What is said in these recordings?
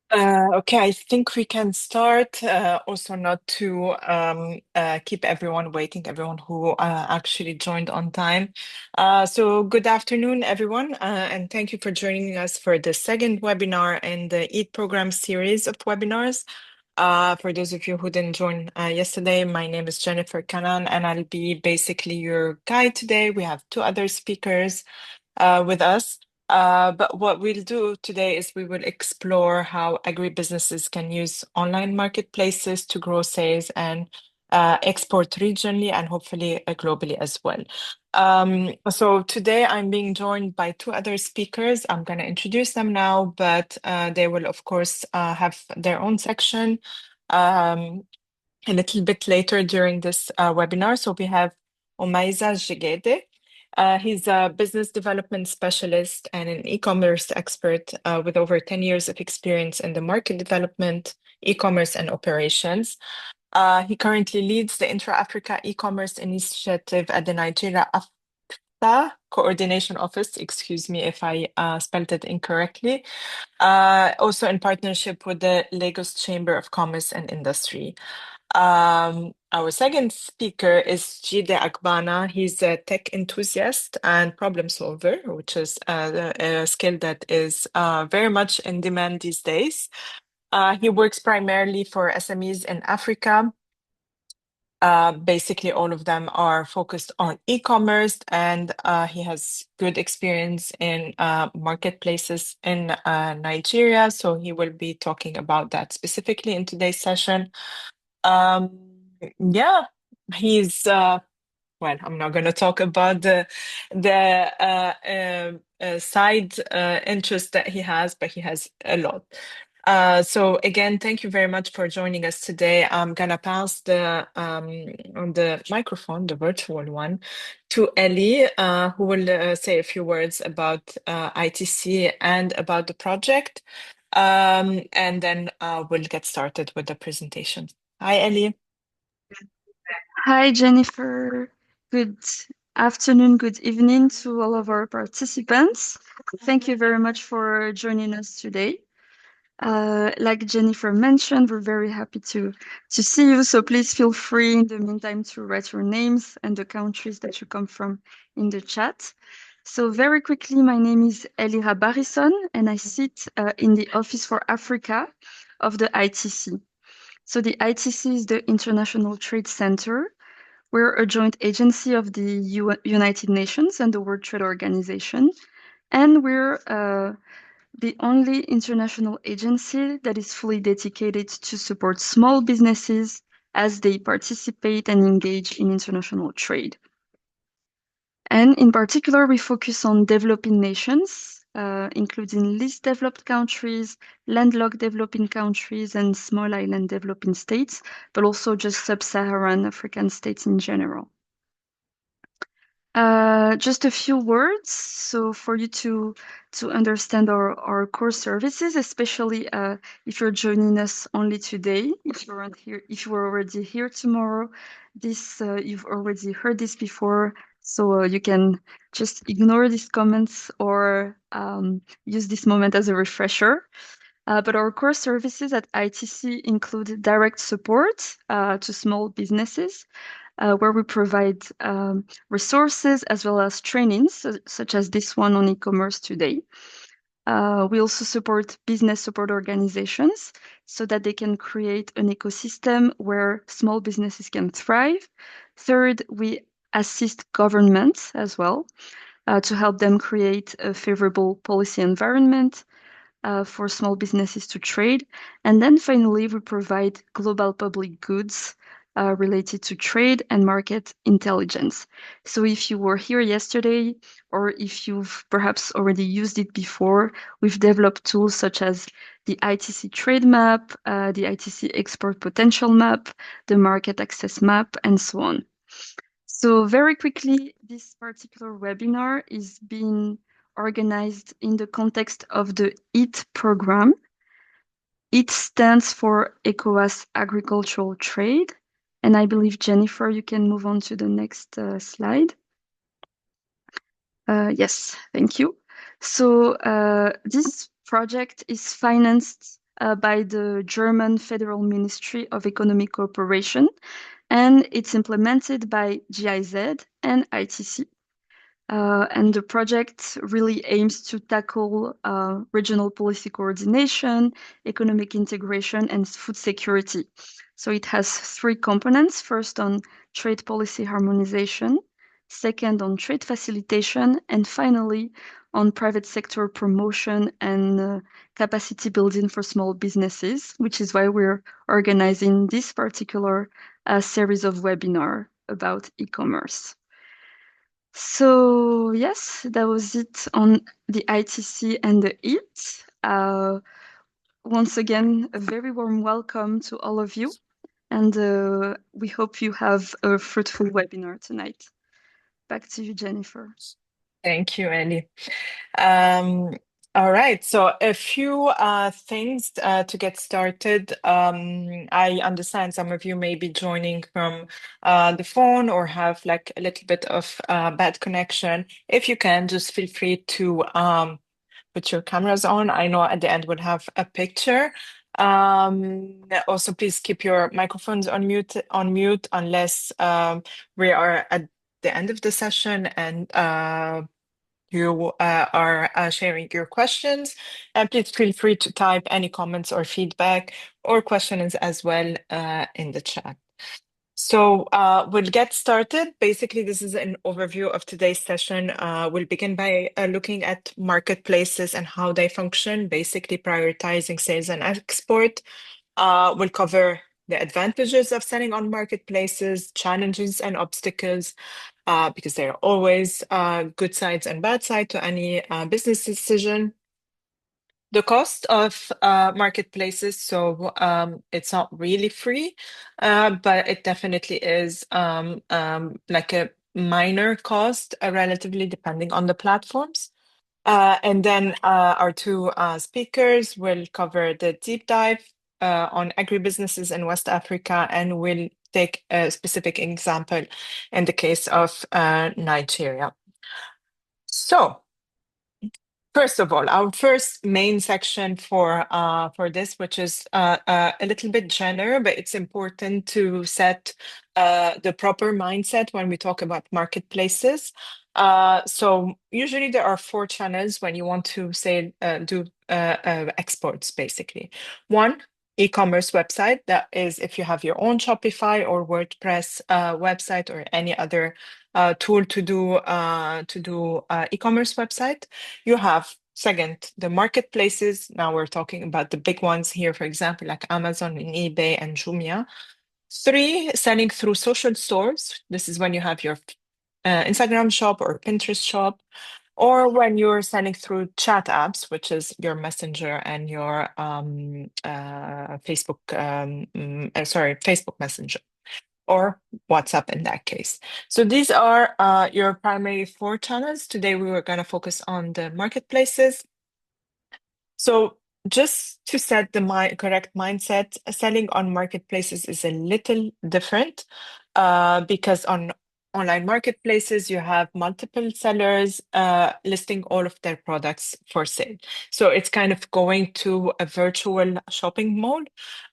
Okay, I think we can start. Also, not to keep everyone waiting, everyone who actually joined on time. So, good afternoon, everyone, and thank you for joining us for the second webinar in the EAT program series of webinars. For those of you who didn't join yesterday, my name is Jennifer Canan, and I'll be basically your guide today. We have two other speakers with us. But what we'll do today is we will explore how agribusinesses can use online marketplaces to grow sales and export regionally and hopefully globally as well. So today I'm being joined by two other speakers. I'm going to introduce them now, but they will, of course, have their own section a little bit later during this webinar. So we have Omaiza Jigede. He's a business development specialist and an e-commerce expert with over 10 years of experience in the market development, e-commerce, and operations. He currently leads the Intra-Africa e-commerce initiative at the Nigeria AFTA Coordination Office. Excuse me if I spelled it incorrectly. Also in partnership with the Lagos Chamber of Commerce and Industry. Our second speaker is Jide Akbana. He's a tech enthusiast and problem solver, which is a skill that is very much in demand these days. He works primarily for SMEs in Africa. Basically, all of them are focused on e-commerce, and he has good experience in marketplaces in Nigeria. So he will be talking about that specifically in today's session. Um, yeah, he's well, I'm not going to talk about the side interest that he has, but he has a lot. So again, thank you very much for joining us today. I'm gonna pass the microphone, the virtual one, to Ellie, who will say a few words about ITC and about the project. And then we'll get started with the presentation. Hi, Ellie. Hi, Jennifer. Good afternoon, good evening to all of our participants. Thank you very much for joining us today. Like Jennifer mentioned, we're very happy to see you. So please feel free in the meantime to write your names and the countries that you come from in the chat. So very quickly, my name is Elira Barrison and I sit in the Office for Africa of the ITC. So the ITC is the International Trade Center. We're a joint agency of the United Nations and the World Trade Organization, and we're the only international agency that is fully dedicated to support small businesses as they participate and engage in international trade. And in particular, we focus on developing nations, including least developed countries, landlocked developing countries, and small island developing states, but also just sub-Saharan African states in general. Just a few words, so for you to understand our core services, especially if you're joining us only today. If you weren't here, if you were already here tomorrow, this you've already heard this before, so you can just ignore these comments or use this moment as a refresher. But our core services at ITC include direct support to small businesses, where we provide resources as well as trainings, such as this one on e-commerce today. We also support business support organizations so that they can create an ecosystem where small businesses can thrive. Third, we assist governments as well to help them create a favorable policy environment for small businesses to trade. And then finally, we provide global public goods related to trade and market intelligence. So if you were here yesterday, or if you've perhaps already used it before, we've developed tools such as the ITC Trade Map, the ITC Export Potential Map, the Market Access Map, and so on. So very quickly, this particular webinar is being organized in the context of the EAT program. EAT stands for ECOWAS Agricultural Trade. And I believe, Jennifer, you can move on to the next slide. Yes, thank you. So this project is financed by the German Federal Ministry of Economic Cooperation, and it's implemented by GIZ and ITC. And the project really aims to tackle regional policy coordination, economic integration, and food security. So it has three components. First, on trade policy harmonization, second, on trade facilitation, and finally, on private sector promotion and capacity building for small businesses, which is why we're organizing this particular series of webinar about e-commerce. So yes, that was it on the ITC and the EAT. Once again, a very warm welcome to all of you, and we hope you have a fruitful webinar tonight. Back to you, Jennifer. Thank you, Ellie. Um, all right, so a few things to get started. I understand some of you may be joining from the phone or have like a little bit of bad connection. If you can, just feel free to put your cameras on. I know at the end we'll have a picture. Also, please keep your microphones on mute unless we are at the end of the session and you are sharing your questions. And please feel free to type any comments or feedback or questions as well in the chat. So we'll get started. Basically, this is an overview of today's session. We'll begin by looking at marketplaces and how they function, basically prioritizing sales and export. We'll cover the advantages of selling on marketplaces, challenges and obstacles, because there are always good sides and bad sides to any business decision. The cost of marketplaces, so it's not really free, but it definitely is like a minor cost, relatively depending on the platforms. And then our two speakers will cover the deep dive on agribusinesses in West Africa, and we'll take a specific example in the case of Nigeria. So, first of all, our first main section for this, which is a little bit general, but it's important to set the proper mindset when we talk about marketplaces. So usually there are four channels when you want to say do exports, basically. One, e-commerce website. That is if you have your own Shopify or WordPress website or any other tool to do e-commerce website. You have second, the marketplaces. Now we're talking about the big ones here, for example, like Amazon and eBay and Jumia. Three, selling through social stores. This is when you have your Instagram shop or Pinterest shop, or when you're selling through chat apps, which is your Messenger and your Facebook Messenger or WhatsApp in that case. So these are your primary four channels. Today we were going to focus on the marketplaces. So just to set the correct mindset, selling on marketplaces is a little different because on online marketplaces, you have multiple sellers listing all of their products for sale. So it's kind of going to a virtual shopping mall.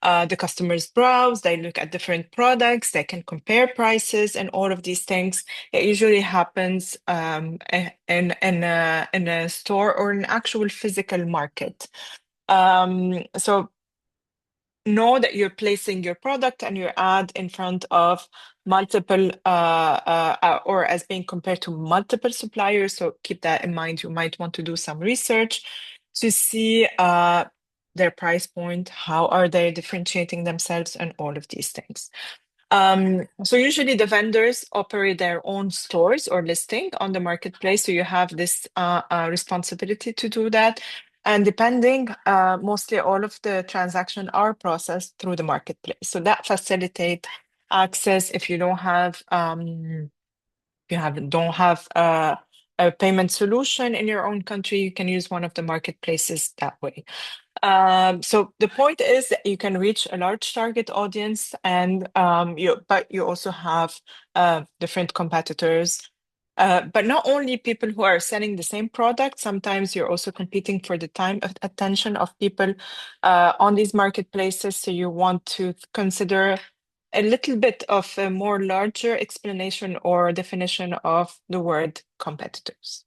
The customers browse, they look at different products, they can compare prices and all of these things. It usually happens in a store or an actual physical market. So know that you're placing your product and your ad in front of multiple or as being compared to multiple suppliers. So keep that in mind. You might want to do some research to see their price point, how are they differentiating themselves, and all of these things. So usually the vendors operate their own stores or listing on the marketplace. So you have this responsibility to do that. And depending, mostly all of the transactions are processed through the marketplace. So that facilitates access. If you don't have a payment solution in your own country, you can use one of the marketplaces that way. So the point is that you can reach a large target audience, and but you also have different competitors But not only people who are selling the same product, sometimes you're also competing for the time of attention of people on these marketplaces. So you want to consider a little bit of a more larger explanation or definition of the word competitors.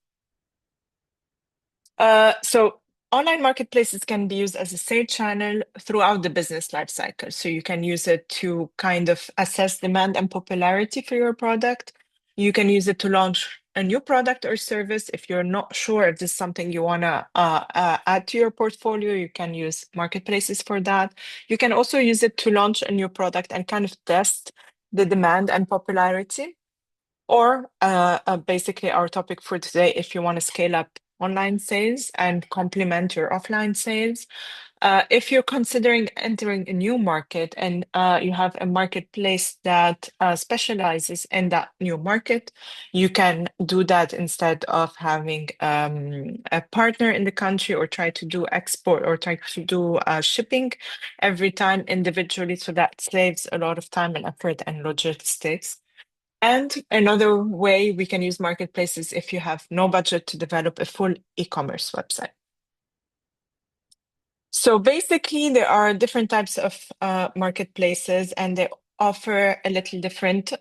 So online marketplaces can be used as a sales channel throughout the business life cycle. So you can use it to kind of assess demand and popularity for your product. You can use it to launch a new product or service. If you're not sure if this is something you want to add to your portfolio, you can use marketplaces for that. You can also use it to launch a new product and kind of test the demand and popularity. Or basically, our topic for today, if you want to scale up online sales and complement your offline sales. If you're considering entering a new market and you have a marketplace that specializes in that new market, you can do that instead of having a partner in the country or try to do export or try to do shipping every time individually. So that saves a lot of time and effort and logistics. And another way we can use marketplaces if you have no budget to develop a full e-commerce website. So basically, there are different types of marketplaces, and they offer a little different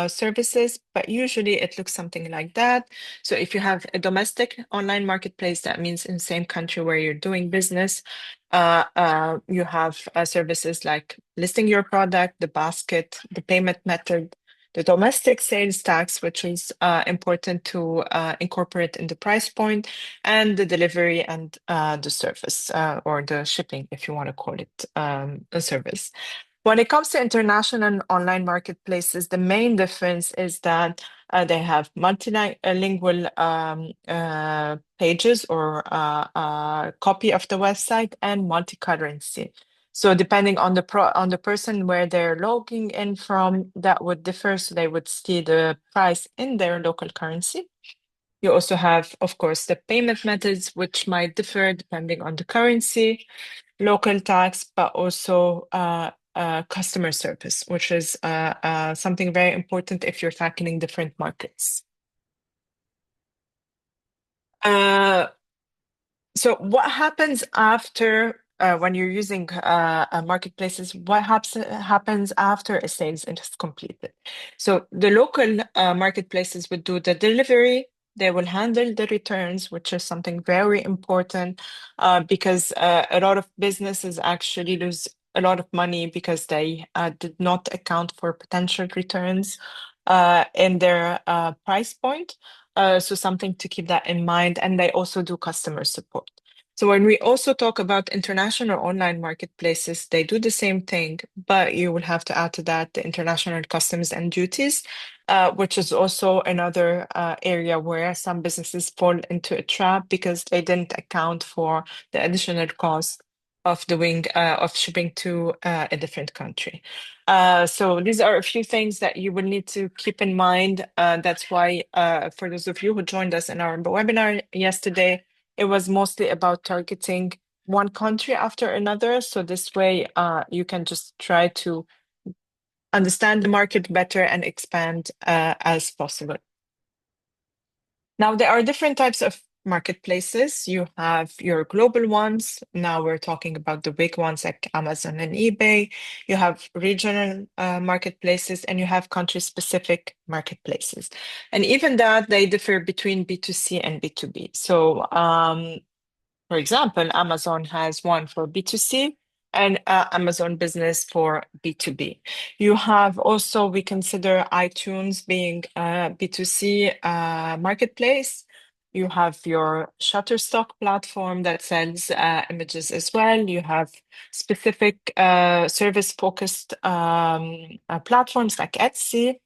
services, but usually it looks something like that. So if you have a domestic online marketplace, that means in the same country where you're doing business, you have services like listing your product, the basket, the payment method, the domestic sales tax, which is important to incorporate in the price point, and the delivery and the service or the shipping, if you want to call it a service. When it comes to international and online marketplaces, the main difference is that they have multilingual pages or copy of the website and multi-currency. So depending on the person where they're logging in from, that would differ. So they would see the price in their local currency. You also have, of course, the payment methods, which might differ depending on the currency, local tax, but also customer service, which is something very important if you're tackling different markets. Uh, So what happens after when you're using marketplaces? What happens after a sales is completed? So the local marketplaces would do the delivery. They will handle the returns, which is something very important because a lot of businesses actually lose a lot of money because they did not account for potential returns in their price point. So something to keep that in mind. And they also do customer support. So when we also talk about international online marketplaces, they do the same thing, but you will have to add to that the international customs and duties, which is also another area where some businesses fall into a trap because they didn't account for the additional cost of doing of shipping to a different country. So these are a few things that you will need to keep in mind. That's why for those of you who joined us in our webinar yesterday, it was mostly about targeting one country after another. So this way you can just try to understand the market better and expand as possible. Now, there are different types of marketplaces. You have your global ones. Now we're talking about the big ones like Amazon and eBay. You have regional marketplaces and you have country-specific marketplaces. And even that, they differ between B2C and B2B. So for example, Amazon has one for B2C and Amazon Business for B2B. You have also, we consider iTunes being a B2C marketplace. You have your Shutterstock platform that sells images as well. You have specific service-focused platforms like Etsy,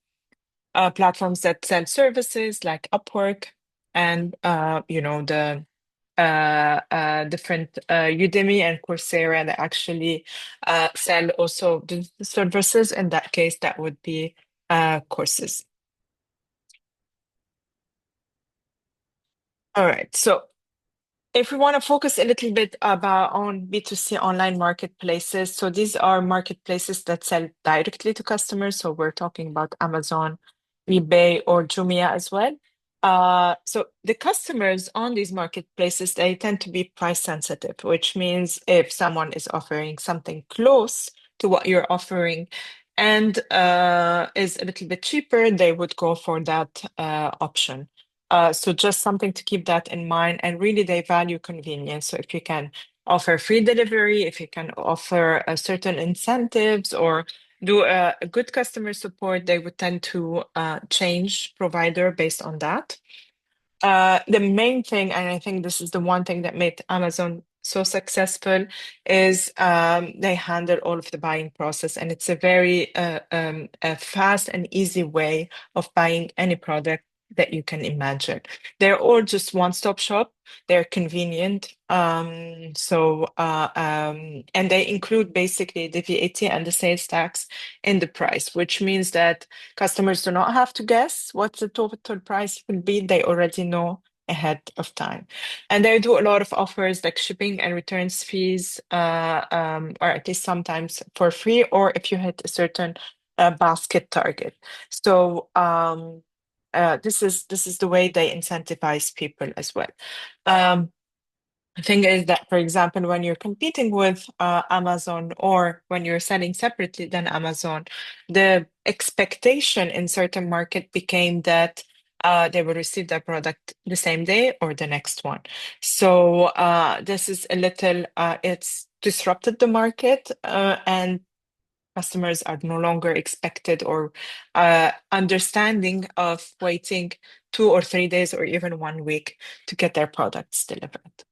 platforms that sell services like Upwork, and the different Udemy and Coursera that actually sell also the services. In that case, that would be courses. All right. So if we want to focus a little bit about on B2C online marketplaces, so these are marketplaces that sell directly to customers. So we're talking about Amazon, eBay or Jumia as well. So the customers on these marketplaces, they tend to be price sensitive, which means if someone is offering something close to what you're offering and is a little bit cheaper, they would go for that option. So just something to keep that in mind. And really, they value convenience. So if you can offer free delivery, if you can offer certain incentives or do a good customer support, they would tend to change provider based on that. The main thing, and I think this is the one thing that made Amazon so successful, is they handle all of the buying process, and it's a very a fast and easy way of buying any product that you can imagine. They're all just one-stop shop. They're convenient. And they include basically the VAT and the sales tax in the price, which means that customers do not have to guess what the total price will be. They already know ahead of time. And they do a lot of offers like shipping and returns fees, or at least sometimes for free, or if you hit a certain basket target. So this is the way they incentivize people as well. Um, the thing is that, for example, when you're competing with Amazon or when you're selling separately than Amazon, the expectation in certain market became that they will receive their product the same day or the next one. So this is a little, it's disrupted the market and customers are no longer expected or understanding of waiting 2 or 3 days or even 1 week to get their products delivered.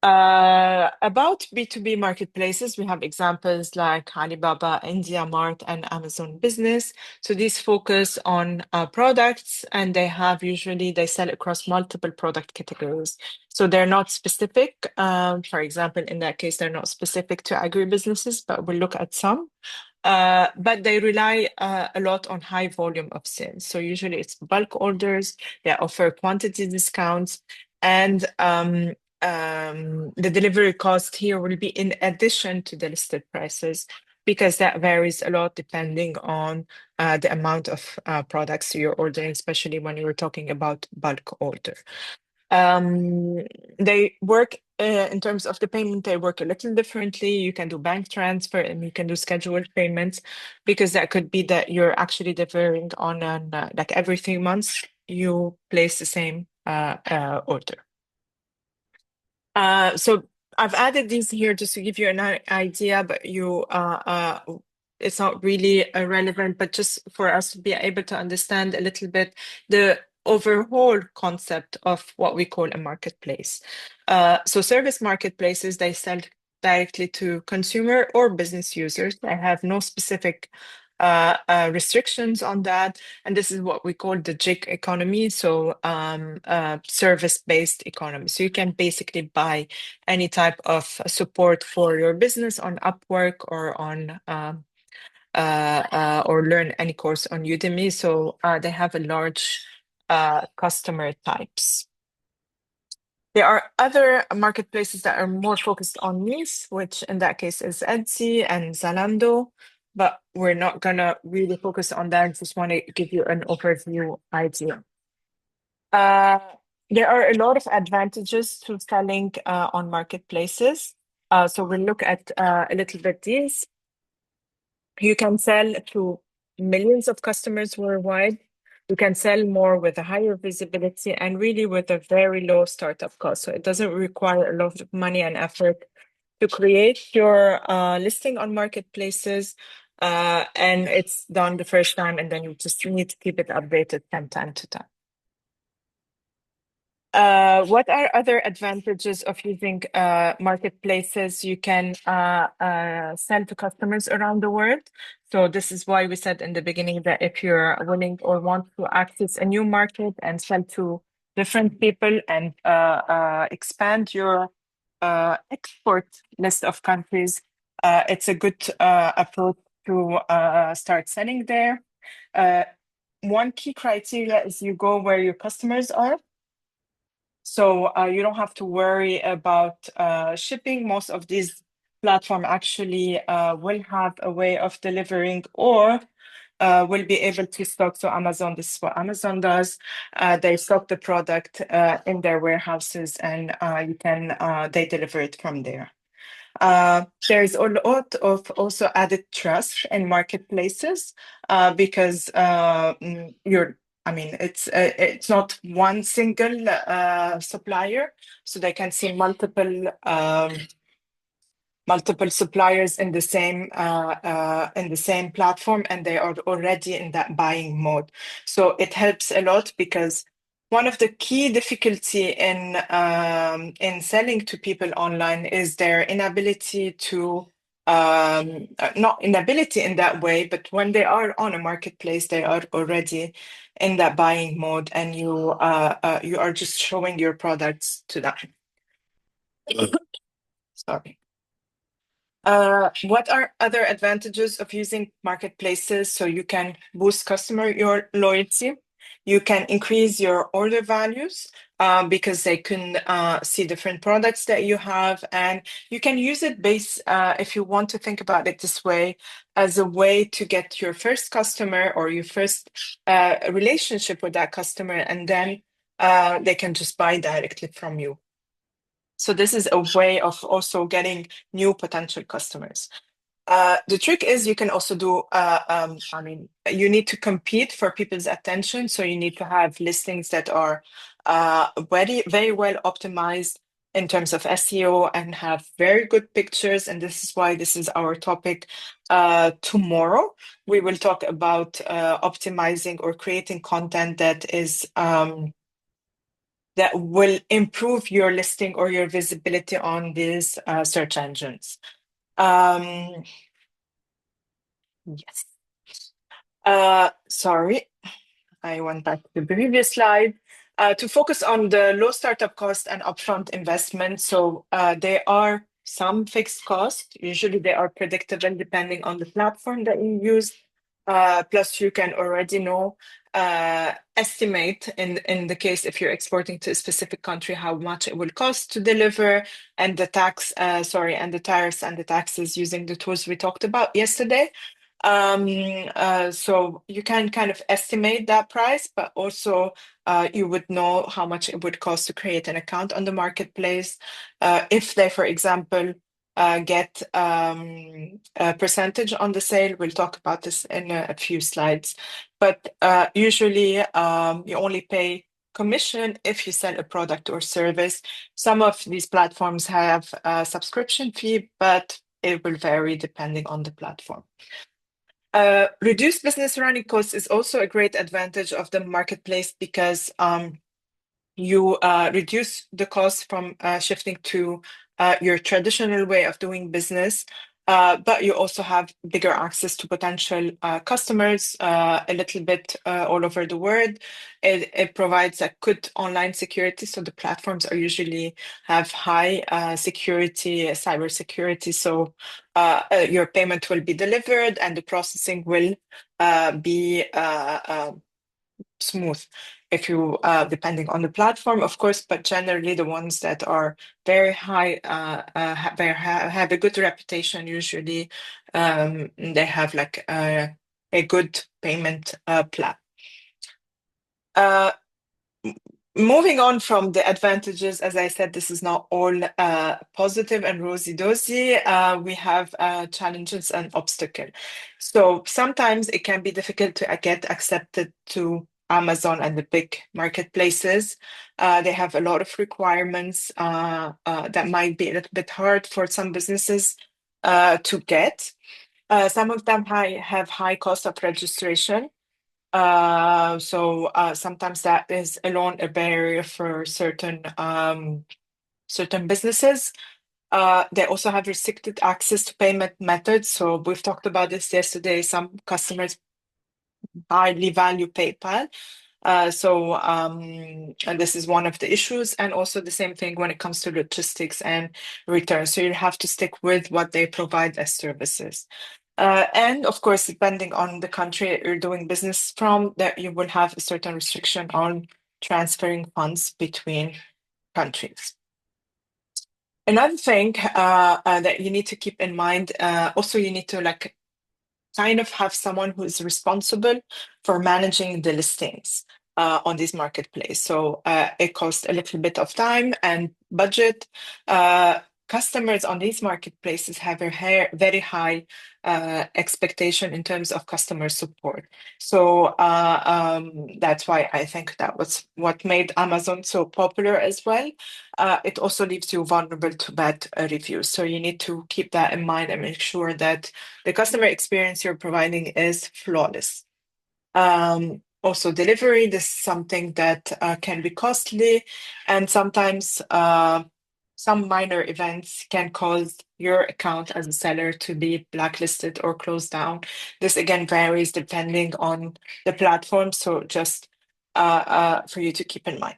About B2B marketplaces, we have examples like Alibaba, India Mart, and Amazon Business. So these focus on products, and they sell across multiple product categories. So they're not specific. For example, in that case, they're not specific to agribusinesses, but we'll look at some. But they rely a lot on high volume of sales. So usually it's bulk orders, they offer quantity discounts, and the delivery cost here will be in addition to the listed prices because that varies a lot depending on the amount of products you're ordering, especially when you're talking about bulk order. Um, they work in terms of the payment, they work a little differently. You can do bank transfer and you can do scheduled payments because that could be that you're actually delivering on an like every 3 months, you place the same order. So I've added these here just to give you an idea, but it's not really relevant, but just for us to be able to understand a little bit the overall concept of what we call a marketplace. So service marketplaces, they sell directly to consumer or business users. They have no specific restrictions on that. And this is what we call the gig economy, so service-based economy. So you can basically buy any type of support for your business on Upwork or on or learn any course on Udemy. So they have a large customer types. There are other marketplaces that are more focused on niche, which in that case is Etsy and Zalando, but we're not gonna really focus on that. Just want to give you an overview idea. Uh, there are a lot of advantages to selling on marketplaces. So we'll look at a little bit these. You can sell to millions of customers worldwide. You can sell more with a higher visibility and really with a very low startup cost. So it doesn't require a lot of money and effort to create your listing on marketplaces. And it's done the first time, and then you just need to keep it updated from time to time. What are other advantages of using marketplaces? You can sell to customers around the world. So this is why we said in the beginning that if you're willing or want to access a new market and sell to different people and expand your export list of countries, it's a good approach to start selling there. Uh, One key criteria is you go where your customers are. So you don't have to worry about shipping. Most of these platform actually will have a way of delivering, or will be able to stock. So Amazon, this is what Amazon does. They stock the product in their warehouses, and they deliver it from there. There's a lot of also added trust in marketplaces because I mean, it's not one single supplier, so they can see multiple suppliers in the same platform, and they are already in that buying mode. So it helps a lot because one of the key difficulty in selling to people online is their inability to not inability in that way, but when they are on a marketplace, they are already in that buying mode, and you are just showing your products to them. Sorry. What are other advantages of using marketplaces? So you can boost customer your loyalty. You can increase your order values because they can see different products that you have, and you can use it if you want to think about it this way, as a way to get your first customer or your first relationship with that customer, and then they can just buy directly from you. So this is a way of also getting new potential customers. The trick is you can also do, I mean, you need to compete for people's attention. So you need to have listings that are very, very well optimized in terms of SEO and have very good pictures. And this is why this is our topic tomorrow. We will talk about optimizing or creating content that will improve your listing or your visibility on these search engines. Yes. Sorry, I went back to the previous slide. To focus on the low startup cost and upfront investment. So there are some fixed costs. Usually they are predictable depending on the platform that you use. Plus you can already estimate in the case if you're exporting to a specific country how much it will cost to deliver, and and the tariffs and the taxes using the tools we talked about yesterday. So you can kind of estimate that price, but also you would know how much it would cost to create an account on the marketplace. If they, for example, get a percentage on the sale, we'll talk about this in a few slides. But usually you only pay commission if you sell a product or service. Some of these platforms have a subscription fee, but it will vary depending on the platform. Reduced business running costs is also a great advantage of the marketplace because you reduce the cost from shifting to your traditional way of doing business, but you also have bigger access to potential customers a little bit all over the world. It provides a good online security, so the platforms are usually have high security, cyber security. So your payment will be delivered and the processing will be smooth if you depending on the platform, of course, but generally the ones that are very high have a good reputation. Usually they have like a good payment plan. Moving on from the advantages, as I said, this is not all positive and rosy-dosy. We have challenges and obstacles. So sometimes it can be difficult to get accepted to Amazon and the big marketplaces. They have a lot of requirements that might be a little bit hard for some businesses to get. Some of them have high cost of registration. So sometimes that is alone a barrier for certain businesses. They also have restricted access to payment methods. So we've talked about this yesterday. Some customers highly value PayPal. And this is one of the issues, and also the same thing when it comes to logistics and returns. So you have to stick with what they provide as services. And of course, depending on the country you're doing business from, that you will have a certain restriction on transferring funds between countries. Another thing that you need to keep in mind, also you need to kind of have someone who is responsible for managing the listings on this marketplace. So it costs a little bit of time and budget. Customers on these marketplaces have a very high expectation in terms of customer support. So that's why I think that was what made Amazon so popular as well. It also leaves you vulnerable to bad reviews. So you need to keep that in mind and make sure that the customer experience you're providing is flawless. Also, delivery, this is something that can be costly, and sometimes some minor events can cause your account as a seller to be blacklisted or closed down. This again varies depending on the platform, so just for you to keep in mind.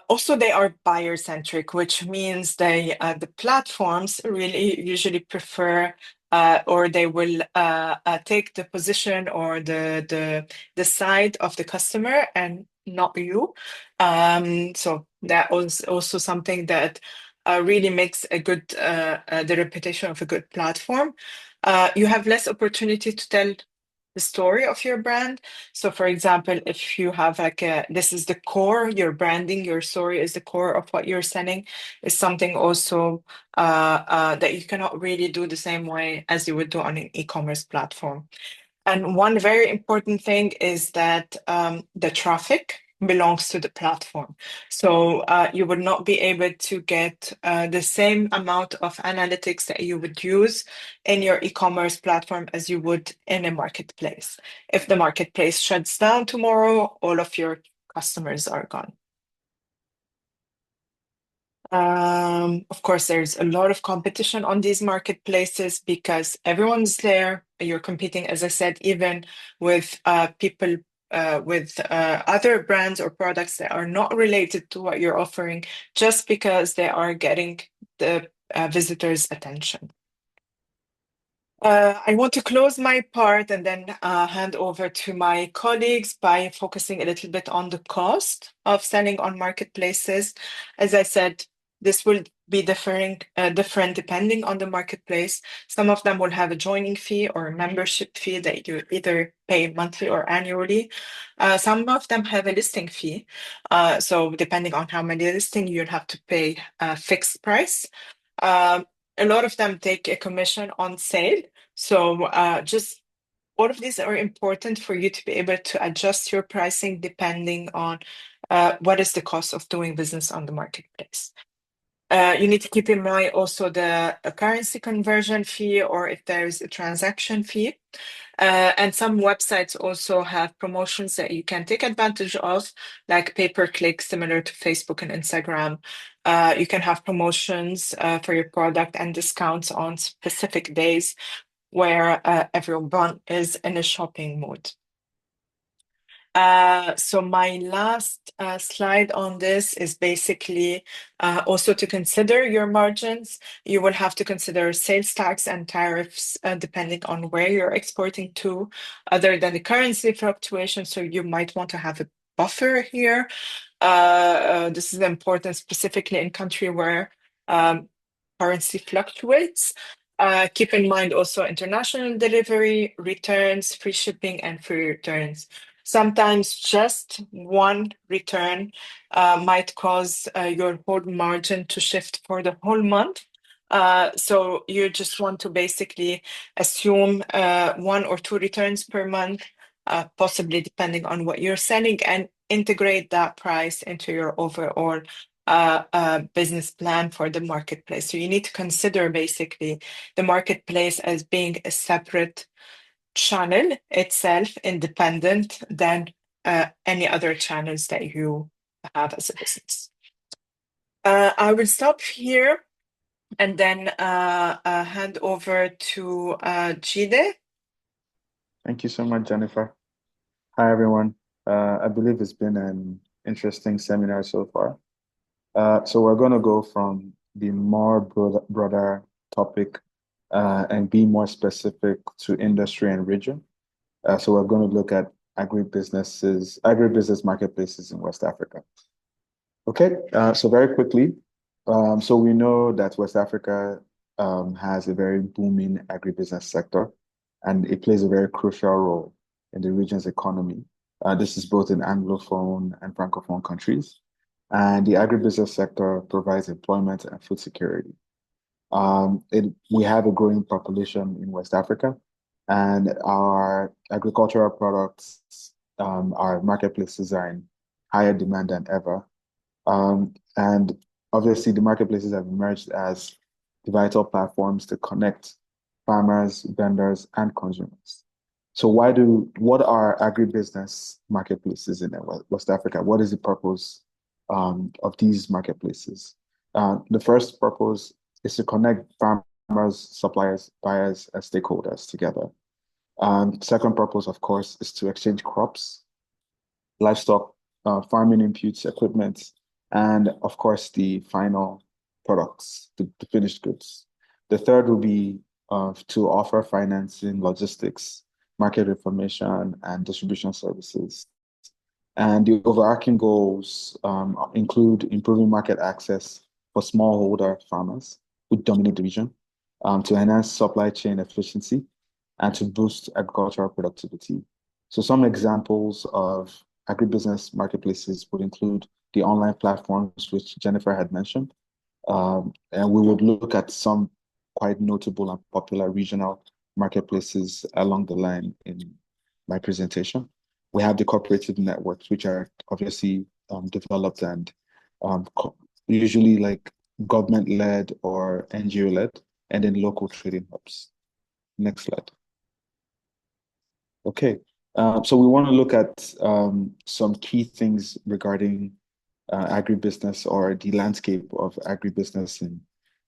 Also, they are buyer centric, which means the platforms really usually prefer or they will take the position or the side of the customer and not you. So that was also something that really makes a good the reputation of a good platform. You have less opportunity to tell the story of your brand. So for example, if you have like this is the core, your branding, your story is the core of what you're selling, is something also that you cannot really do the same way as you would do on an e-commerce platform. And one very important thing is that the traffic belongs to the platform. So you would not be able to get the same amount of analytics that you would use in your e-commerce platform as you would in a marketplace. If the marketplace shuts down tomorrow, all of your customers are gone. Of course, there's a lot of competition on these marketplaces because everyone's there. You're competing, as I said, even with people with other brands or products that are not related to what you're offering, just because they are getting the visitors' attention. I want to close my part and then hand over to my colleagues by focusing a little bit on the cost of selling on marketplaces. As I said, this will be different depending on the marketplace. Some of them will have a joining fee or a membership fee that you either pay monthly or annually. Some of them have a listing fee. So depending on how many listings, you'll have to pay a fixed price. A lot of them take a commission on sale. So just all of these are important for you to be able to adjust your pricing depending on what is the cost of doing business on the marketplace. You need to keep in mind also the currency conversion fee or if there is a transaction fee. And some websites also have promotions that you can take advantage of, like pay-per-click, similar to Facebook and Instagram. You can have promotions for your product and discounts on specific days where everyone is in a shopping mood. So my last slide on this is basically also to consider your margins. You will have to consider sales tax and tariffs depending on where you're exporting to, other than the currency fluctuation. So you might want to have a buffer here. This is important specifically in country where currency fluctuates. Keep in mind also international delivery, returns, free shipping, and free returns. Sometimes just one return might cause your whole margin to shift for the whole month. So you just want to basically assume one or two returns per month, possibly depending on what you're selling, and integrate that price into your overall business plan for the marketplace. So you need to consider basically the marketplace as being a separate channel itself, independent than any other channels that you have as a business. I will stop here and then hand over to Jide. Thank you so much, Jennifer. Hi, everyone. I believe it's been an interesting seminar so far. So we're going to go from the more broader topic and be more specific to industry and region. So we're going to look at agribusiness marketplaces in West Africa. Okay, so very quickly, so we know that West Africa has a very booming agribusiness sector, and it plays a very crucial role in the region's economy. This is both in Anglophone and Francophone countries. And the agribusiness sector provides employment and food security. We have a growing population in West Africa, and our agricultural products, our marketplaces are in higher demand than ever. And obviously, the marketplaces have emerged as the vital platforms to connect farmers, vendors, and consumers. So, what are agribusiness marketplaces in West Africa? What is the purpose of these marketplaces? The first purpose is to connect farmers, suppliers, buyers, and stakeholders together. Second purpose, of course, is to exchange crops, livestock, farming inputs, equipment, and of course, the final products, the finished goods. The third will be to offer financing, logistics, market information, and distribution services. And the overarching goals include improving market access for smallholder farmers who dominate the region, to enhance supply chain efficiency, and to boost agricultural productivity. So some examples of agribusiness marketplaces would include the online platforms which Jennifer had mentioned. And we would look at some quite notable and popular regional marketplaces along the line in my presentation. We have the cooperative networks, which are obviously developed and usually like government-led or NGO-led, and then local trading hubs. Next slide. Okay, so we want to look at some key things regarding agribusiness or the landscape of agribusiness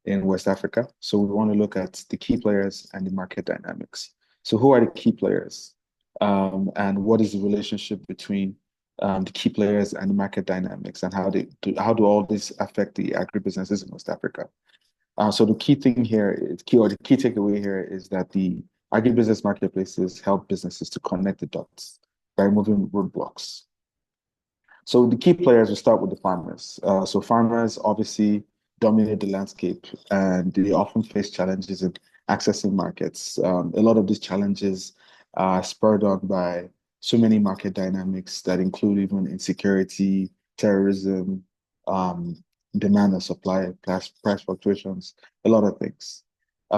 in West Africa. So we want to look at the key players and the market dynamics. So who are the key players? And what is the relationship between the key players and the market dynamics, and how do all this affect the agribusinesses in West Africa? So the key thing here is the key takeaway here is that the agribusiness marketplaces help businesses to connect the dots by removing roadblocks. So the key players will start with the farmers. So farmers obviously dominate the landscape, and they often face challenges in accessing markets. A lot of these challenges are spurred on by so many market dynamics that include even insecurity, terrorism, demand and supply, price fluctuations, a lot of things.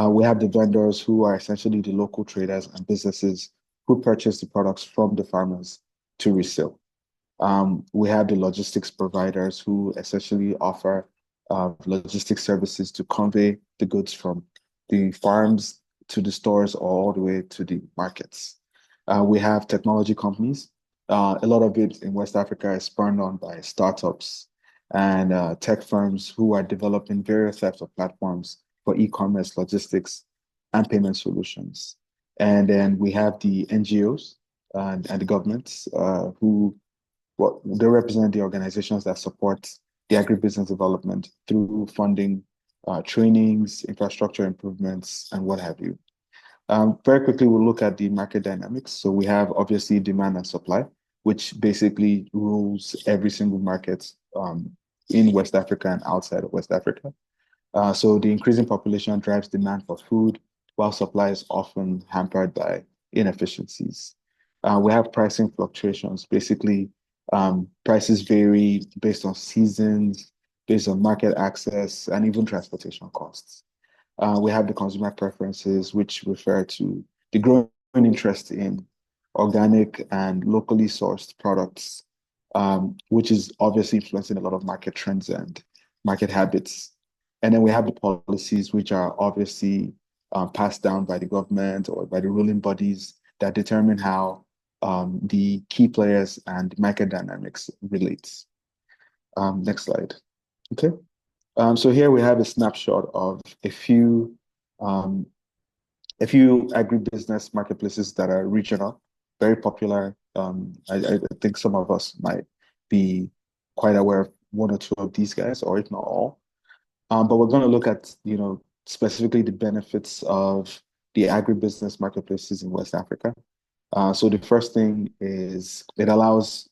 We have the vendors, who are essentially the local traders and businesses who purchase the products from the farmers to resell. We have the logistics providers, who essentially offer logistics services to convey the goods from the farms to the stores or all the way to the markets. We have technology companies. A lot of it in West Africa is spurned on by startups and tech firms who are developing various types of platforms for e-commerce, logistics, and payment solutions. And then we have the NGOs and the governments, who they represent the organizations that support the agribusiness development through funding, trainings, infrastructure improvements, and what have you. Very quickly, we'll look at the market dynamics. So we have obviously demand and supply, which basically rules every single market in West Africa and outside of West Africa. So the increasing population drives demand for food, while supply is often hampered by inefficiencies. We have pricing fluctuations. Basically, prices vary based on seasons, based on market access, and even transportation costs. We have the consumer preferences, which refer to the growing interest in organic and locally sourced products, which is obviously influencing a lot of market trends and market habits. And then we have the policies, which are obviously passed down by the government or by the ruling bodies that determine how the key players and market dynamics relates. Next slide. Okay. So here we have a snapshot of a few agribusiness marketplaces that are regional, very popular. I think some of us might be quite aware of one or two of these guys, or if not all. But we're going to look at, specifically the benefits of the agribusiness marketplaces in West Africa. So the first thing is it allows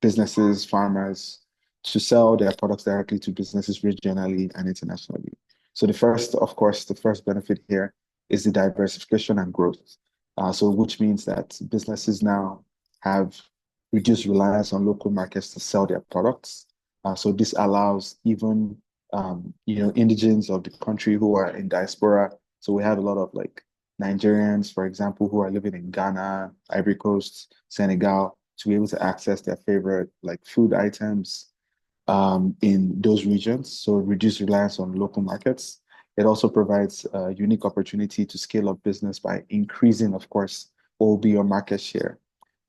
businesses, farmers to sell their products directly to businesses regionally and internationally. So of course, the first benefit here is the diversification and growth. So which means that businesses now have reduced reliance on local markets to sell their products. So this allows even indigents of the country who are in diaspora. So we have a lot of like Nigerians, for example, who are living in Ghana, Ivory Coast, Senegal, to be able to access their favorite like food items in those regions. So reduce reliance on local markets. It also provides a unique opportunity to scale up business by increasing, of course, what will be your market share.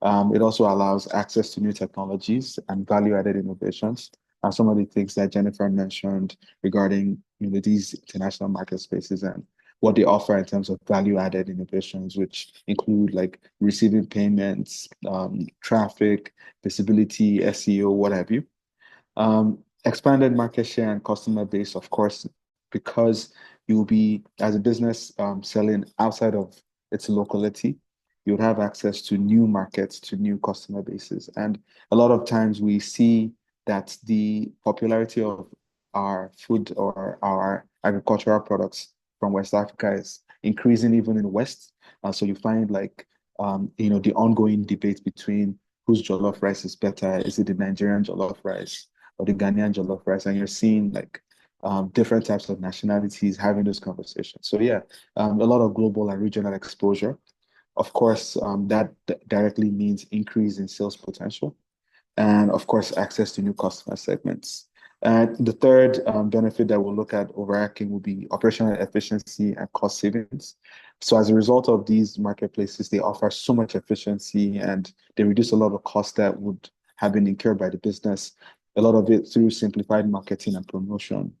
It also allows access to new technologies and value-added innovations. Some of the things that Jennifer mentioned regarding these international market spaces and what they offer in terms of value-added innovations, which include like receiving payments, traffic, visibility, SEO, what have you. Expanded market share and customer base, of course, because you'll be, as a business, selling outside of its locality, you would have access to new markets, to new customer bases. And a lot of times we see that the popularity of our food or our agricultural products from West Africa is increasing even in the West. So you find like, the ongoing debate between whose jollof rice is better. Is it the Nigerian jollof rice or the Ghanaian jollof rice? And you're seeing like different types of nationalities having those conversations. So yeah, a lot of global and regional exposure. Of course, that directly means increase in sales potential and of course, access to new customer segments. And the third benefit that we'll look at overarching will be operational efficiency and cost savings. So as a result of these marketplaces, they offer so much efficiency and they reduce a lot of costs that would have been incurred by the business, a lot of it through simplified marketing and promotion.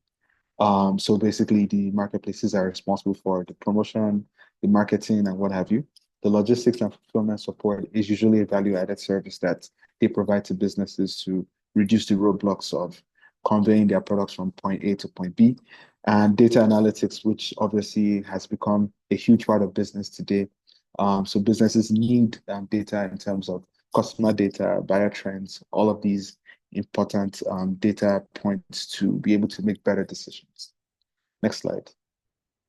So basically, the marketplaces are responsible for the promotion, the marketing, and what have you. The logistics and fulfillment support is usually a value-added service that they provide to businesses to reduce the roadblocks of conveying their products from point A to point B. And data analytics, which obviously has become a huge part of business today. So businesses need data in terms of customer data, buyer trends, all of these important data points to be able to make better decisions. Next slide.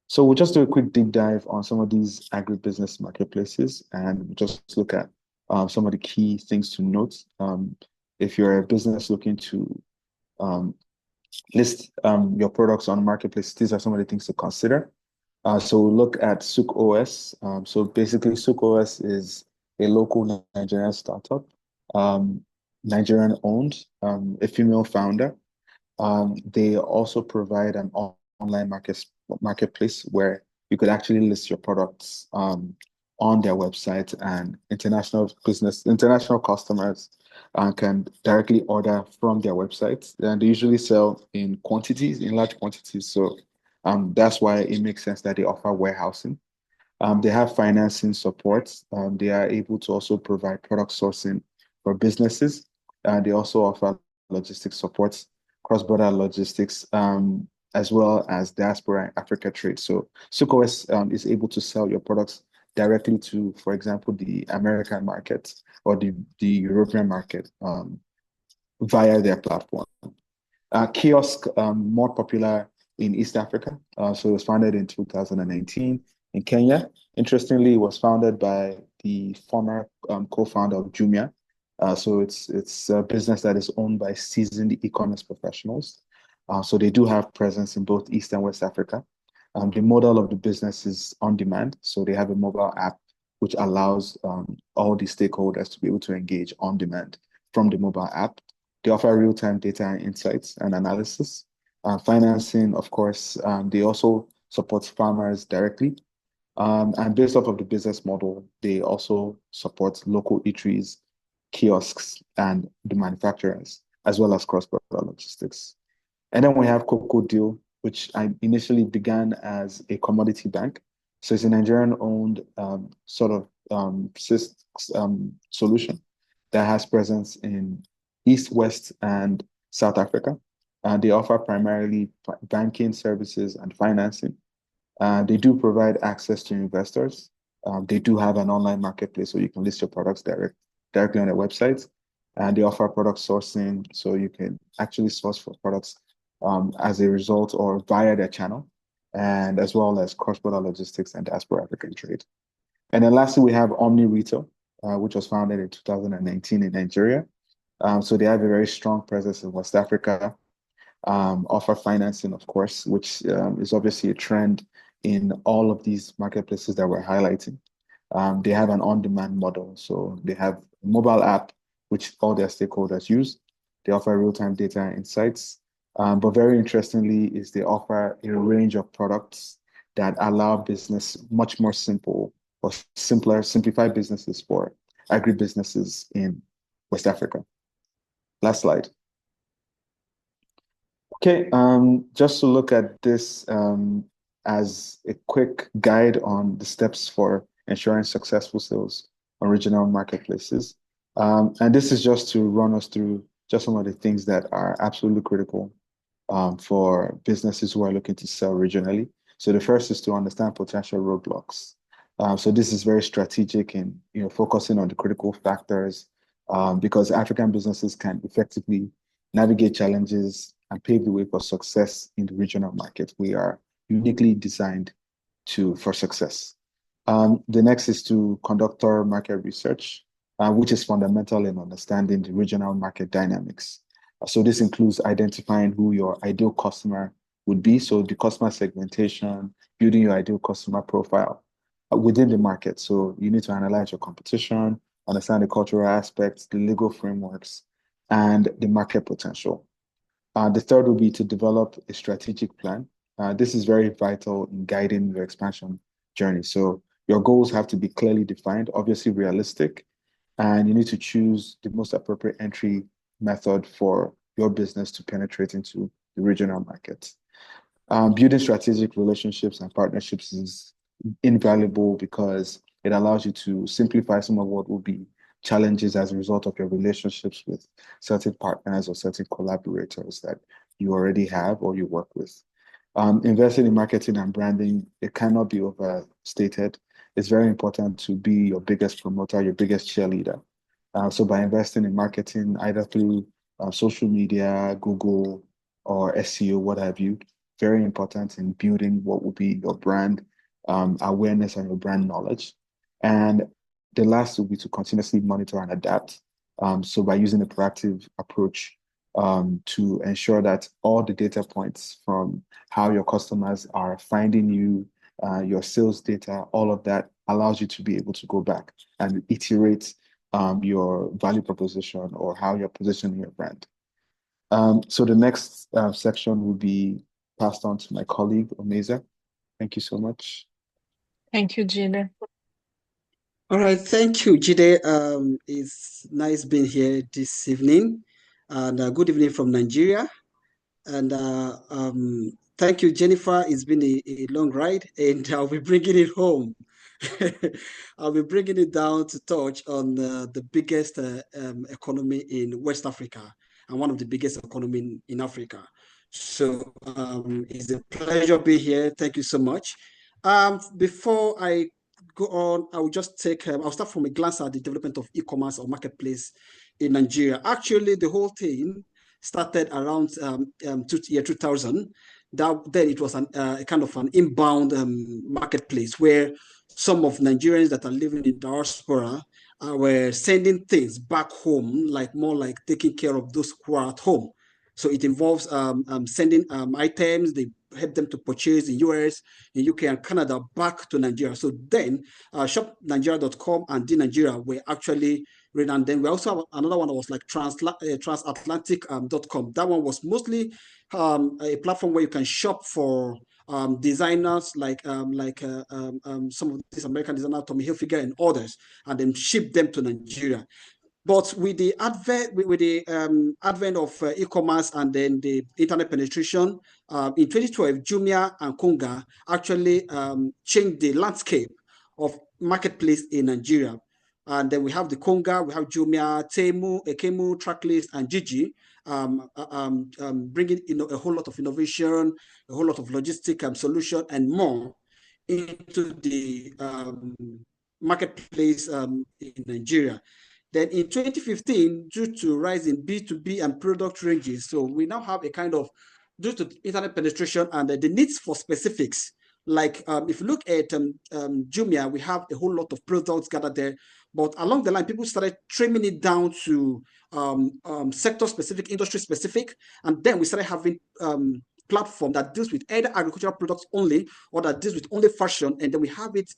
So we'll just do a quick deep dive on some of these agribusiness marketplaces and just look at some of the key things to note. If you're a business looking to list your products on marketplace, these are some of the things to consider. So we'll look at Souk OS. So basically, Souk OS is a local Nigerian startup, Nigerian owned, a female founder. They also provide an online marketplace where you could actually list your products on their website, and international customers can directly order from their website. And they usually sell in quantities, in large quantities. So that's why it makes sense that they offer warehousing. They have financing support. They are able to also provide product sourcing for businesses. They also offer logistics support, cross-border logistics, as well as diaspora and Africa trade. So SuqOS is able to sell your products directly to, for example, the American market or the European market via their platform. Kiosk, more popular in East Africa. So it was founded in 2019 in Kenya. Interestingly, it was founded by the former co-founder of Jumia. So it's a business that is owned by seasoned e-commerce professionals. So they do have presence in both East and West Africa. The model of the business is on demand. So they have a mobile app which allows all the stakeholders to be able to engage on demand from the mobile app. They offer real-time data and insights and analysis. Financing, of course, they also support farmers directly. And based off of the business model, they also support local eateries, kiosks, and the manufacturers, as well as cross-border logistics. And then we have Cocoa Deal, which I initially began as a commodity bank. So it's a Nigerian-owned sort of solution that has presence in East, West, and South Africa. They offer primarily banking services and financing. They do provide access to investors. They do have an online marketplace so you can list your products directly on their website. And they offer product sourcing so you can actually source for products as a result or via their channel. and as well as cross-border logistics and diaspora African trade. And then lastly, we have Omni Retail, which was founded in 2019 in Nigeria. So they have a very strong presence in West Africa, offer financing, of course, which is obviously a trend in all of these marketplaces that we're highlighting. They have an on-demand model. So they have a mobile app, which all their stakeholders use. They offer real-time data and insights. But very interestingly is they offer a range of products that allow business much more simple or simpler, simplified businesses for agribusinesses in West Africa. Last slide. Okay, just to look at this as a quick guide on the steps for ensuring successful sales on regional marketplaces. And this is just to run us through just some of the things that are absolutely critical for businesses who are looking to sell regionally. So the first is to understand potential roadblocks. So this is very strategic in focusing on the critical factors because African businesses can effectively navigate challenges and pave the way for success in the regional market. We are uniquely designed for success. The next is to conduct thorough market research, which is fundamental in understanding the regional market dynamics. So this includes identifying who your ideal customer would be. So the customer segmentation, building your ideal customer profile within the market. So you need to analyze your competition, understand the cultural aspects, the legal frameworks, and the market potential. The third would be to develop a strategic plan. This is very vital in guiding your expansion journey. So your goals have to be clearly defined, obviously realistic, and you need to choose the most appropriate entry method for your business to penetrate into the regional market. Building strategic relationships and partnerships is invaluable because it allows you to simplify some of what will be challenges as a result of your relationships with certain partners or certain collaborators that you already have or you work with. Investing in marketing and branding, it cannot be overstated. It's very important to be your biggest promoter, your biggest cheerleader. So by investing in marketing, either through social media, Google, or SEO, what have you, very important in building what will be your brand awareness and your brand knowledge. And the last will be to continuously monitor and adapt. So by using a proactive approach to ensure that all the data points from how your customers are finding you, your sales data, all of that allows you to be able to go back and iterate your value proposition or how you're positioning your brand. So the next section will be passed on to my colleague, Omeza. Thank you so much. Thank you, Jide. All right, thank you, Jide. It's nice being here this evening, and good evening from Nigeria. And thank you, Jennifer. It's been a long ride, and I'll be bringing it home. I'll be bringing it down to touch on the biggest economy in West Africa and one of the biggest economy in Africa. So it's a pleasure being here. Thank you so much. Before I go on, I will just I'll start from a glance at the development of e-commerce or marketplace in Nigeria. Actually, the whole thing started around year 2000. Then it was a kind of an inbound marketplace where some of Nigerians that are living in diaspora were sending things back home, like more like taking care of those who are at home. So it involves sending items. They help them to purchase in US, in UK, and Canada back to Nigeria. So then shopnigeria.com and dnigeria were actually written. And then we also have another one that was like transatlantic.com. That one was mostly a platform where you can shop for designers like some of these American designers, Tommy Hilfiger and others, and then ship them to Nigeria. But with the advent of e-commerce and then the internet penetration, in 2012, Jumia and Konga actually changed the landscape of marketplace in Nigeria. And then we have the Konga, we have Jumia, Temu, Ekemu, Tracklist, and Gigi, bringing a whole lot of innovation, a whole lot of logistic solution, and more into the marketplace in Nigeria. Then in 2015, due to rise in B2B and product ranges, so we now have a kind of due to internet penetration and the needs for specifics. Like if you look at Jumia, we have a whole lot of products gathered there. But along the line, people started trimming it down to sector specific, industry specific. And then we started having platform that deals with either agricultural products only or that deals with only fashion. And then we have it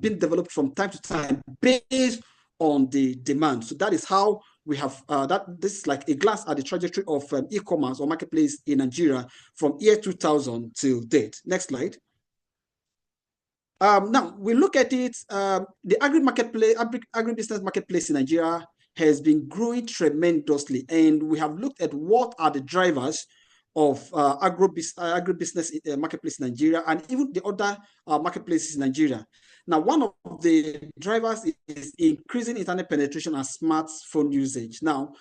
being developed from time to time based on the demand. So that is how we have this is like a glance at the trajectory of e-commerce or marketplace in Nigeria from year 2000 till date. Next slide. Now we look at it. The agribusiness marketplace in Nigeria has been growing tremendously, and we have looked at what are the drivers of agribusiness marketplace in Nigeria and even the other marketplaces in Nigeria. Now, one of the drivers is increasing internet penetration and smartphone usage. Now,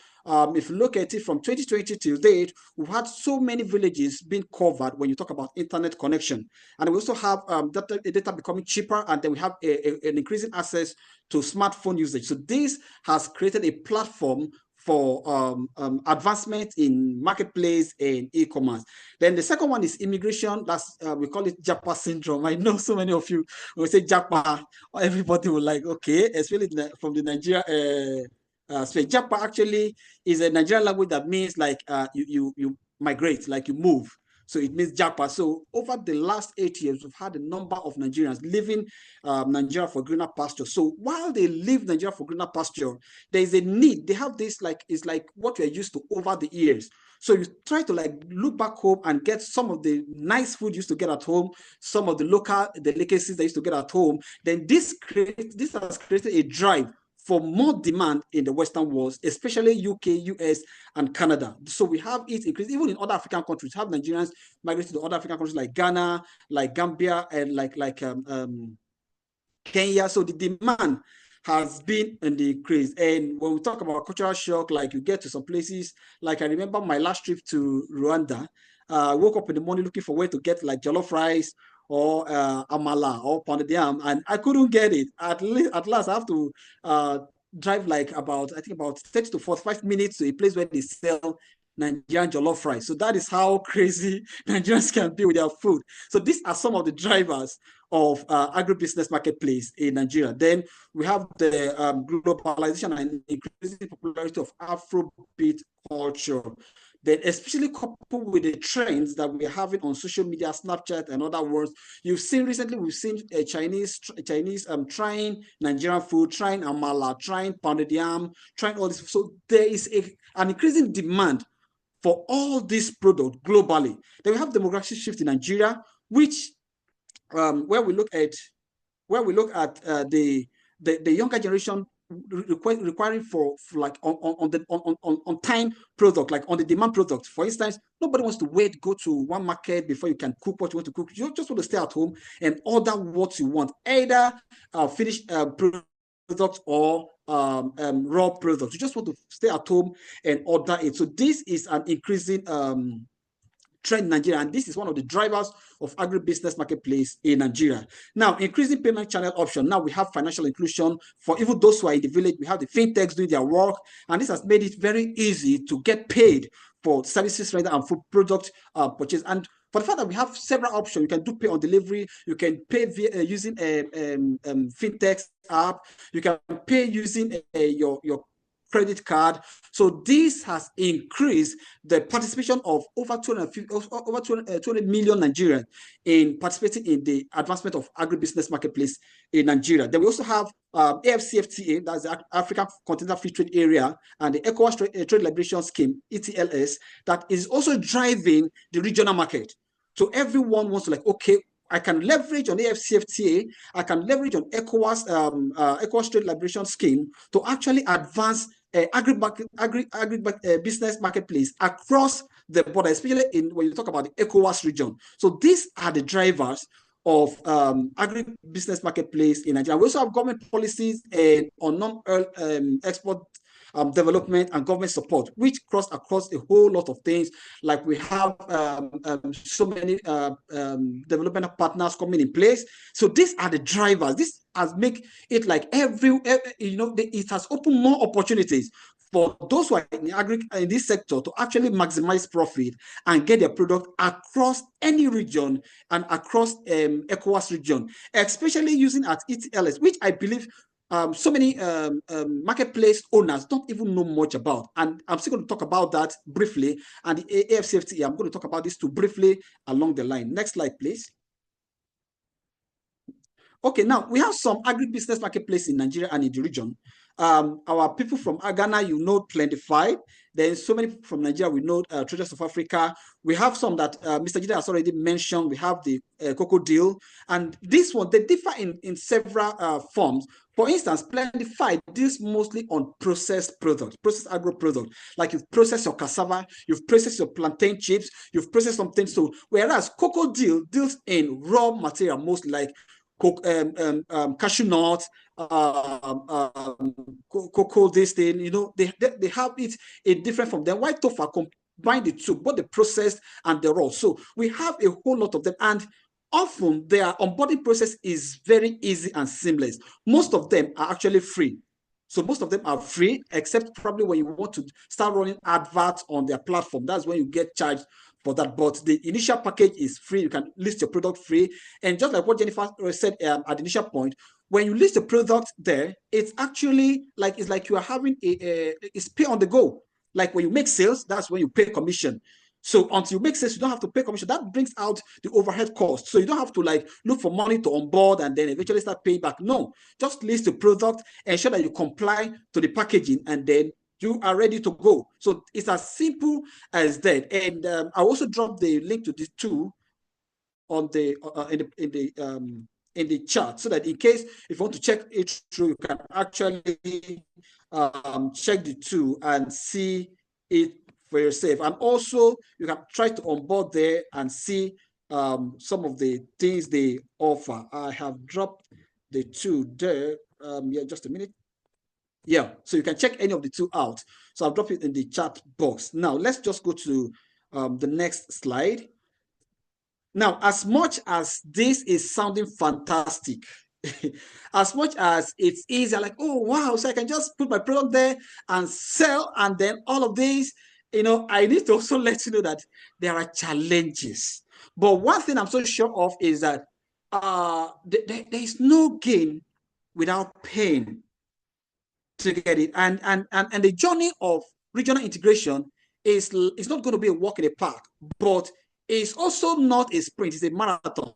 if you look at it from 2020 till date, we've had so many villages being covered when you talk about internet connection. And we also have data becoming cheaper, and then we have an increasing access to smartphone usage. So this has created a platform for advancement in marketplace and e-commerce. Then the second one is immigration. That's we call it Japa syndrome. I know so many of you will say Japa. Everybody will like, okay, especially from the Nigeria space. Japa actually is a Nigerian language that means like you migrate, like you move. So it means Japa. So over the last 8 years, we've had a number of Nigerians leaving Nigeria for greener pasture. So while they leave Nigeria for greener pasture, there is a need. They have this like, it's like what we're used to over the years. So you try to like look back home and get some of the nice food you used to get at home, some of the local delicacies they used to get at home. Then this has created a drive for more demand in the Western world, especially UK, US, and Canada. So we have it increased even in other African countries. We have Nigerians migrating to other African countries like Ghana, like Gambia, and like Kenya. So the demand has been in the increase. And when we talk about cultural shock, like you get to some places, like I remember my last trip to Rwanda, I woke up in the morning looking for where to get like jollof rice or amala or pounded yam, and I couldn't get it. At last, I have to drive like about, I think about 30 to 45 minutes to a place where they sell Nigerian jollof rice. So that is how crazy Nigerians can be with their food. So these are some of the drivers of agribusiness marketplace in Nigeria. Then we have the globalization and increasing popularity of Afrobeat culture. Then especially coupled with the trends that we're having on social media, Snapchat and other words, we've seen a Chinese trying Nigerian food, trying amala, trying pounded yam, trying all this. So there is an increasing demand for all these products globally. Then we have demographic shift in Nigeria, which where we look at the younger generation requiring for like on time product, like on the demand product. For instance, nobody wants to wait, go to one market before you can cook what you want to cook. You just want to stay at home and order what you want, either finished product or raw product. You just want to stay at home and order it. So this is an increasing trend in Nigeria, and this is one of the drivers of agribusiness marketplace in Nigeria. Now, increasing payment channel option. Now we have financial inclusion for even those who are in the village. We have the fintechs doing their work, and this has made it very easy to get paid for services rendered and food product purchase. And for the fact that we have several options, you can do pay on delivery, you can pay via, using a fintech app, you can pay using your credit card. So this has increased the participation of over 200 million Nigerians in participating in the advancement of agribusiness marketplace in Nigeria. Then we also have AFCFTA, that's the African Continental Free Trade Area, and the ECOWAS Trade Liberation Scheme, ETLS, that is also driving the regional market. So everyone wants to like, okay, I can leverage on AFCFTA, I can leverage on ECOWAS Trade Liberation Scheme to actually advance agribusiness marketplace across the border, especially when you talk about the ECOWAS region. So these are the drivers of agribusiness marketplace in Nigeria. We also have government policies on non-oil export development and government support, which cross across a whole lot of things. Like we have so many development partners coming in place. So these are the drivers. This has make it like it has opened more opportunities for those who are in this sector to actually maximize profit and get their product across any region and across ECOWAS region, especially using at ETLS, which I believe so many marketplace owners don't even know much about. And I'm still going to talk about that briefly. And the AFCFTA, I'm going to talk about this too briefly along the line. Next slide, please. Okay, now we have some agribusiness marketplace in Nigeria and in the region. Our people from Ghana, you know, Plentify. Then so many from Nigeria, we know Treasures of Africa. We have some that Mr. Jide has already mentioned. We have the Cocoa Deal. And this one, they differ in several forms. For instance, Plentify deals mostly on processed products, processed agro products. Like you've processed your cassava, you've processed your plantain chips, you've processed something. So whereas Cocoa Deal deals in raw material, mostly like cashew nuts, cocoa, this thing, you know, they have it in different form. Then White Tofu combine the two, both the processed and the raw. So we have a whole lot of them, and often their onboarding process is very easy and seamless. Most of them are actually free. So most of them are free, except probably when you want to start running adverts on their platform. That's when you get charged for that. But the initial package is free. You can list your product free. And just like what Jennifer said at the initial point, when you list the product there, it's actually like, it's like you are having it's pay on the go. Like when you make sales, that's when you pay commission. So until you make sales, you don't have to pay commission. That brings out the overhead cost. So you don't have to like look for money to onboard and then eventually start paying back. No, just list the product, ensure that you comply to the packaging, and then you are ready to go. So it's as simple as that. And I also dropped the link to the two on the in the chat, so that in case if you want to check it through, you can actually check the two and see it for yourself. And also you can try to onboard there and see some of the things they offer. I have dropped the two there. Yeah, just a minute. Yeah, so you can check any of the two out. So I'll drop it in the chat box. Now let's just go to the next slide. Now, as much as this is sounding fantastic, as much as it's easy, like, oh, wow, so I can just put my product there and sell, and then all of these, you know, I need to also let you know that there are challenges. But one thing I'm so sure of is that there is no gain without pain to get it. And the journey of regional integration is not going to be a walk in the park, but it's also not a sprint, it's a marathon.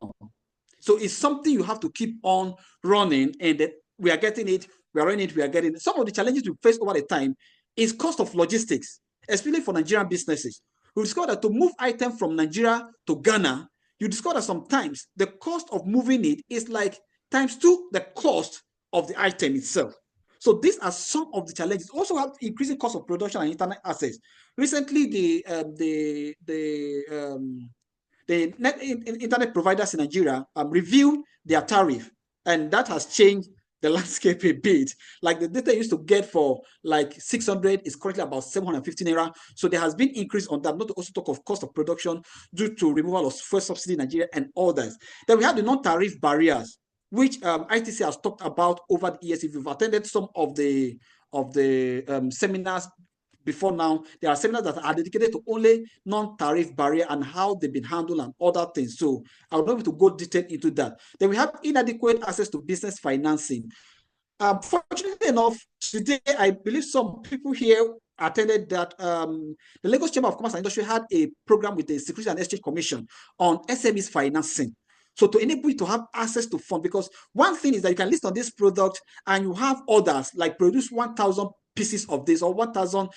So it's something you have to keep on running, and we are getting it, we are running it, we are getting it. Some of the challenges we face over the time is cost of logistics, especially for Nigerian businesses. We discovered that to move items from Nigeria to Ghana, you discover that sometimes the cost of moving it is like times two the cost of the item itself. So these are some of the challenges. Also have increasing cost of production and internet access. Recently, the internet providers in Nigeria reviewed their tariff, and that has changed the landscape a bit. Like the data used to get for like 600 is currently about 750 naira. So there has been increase on that, not to also talk of cost of production due to removal of fuel subsidy in Nigeria and others. Then we have the non-tariff barriers, which ITC has talked about over the years. If you've attended some of the seminars before now, there are seminars that are dedicated to only non-tariff barrier and how they've been handled and other things. So I will not be able to go detail into that. Then we have inadequate access to business financing. Fortunately enough, today I believe some people here attended that the Lagos Chamber of Commerce and Industry had a program with the Securities and Exchange Commission on SMEs financing. So to enable you to have access to funds, because one thing is that you can list on this product and you have others like produce 1,000 pieces of this or 1,000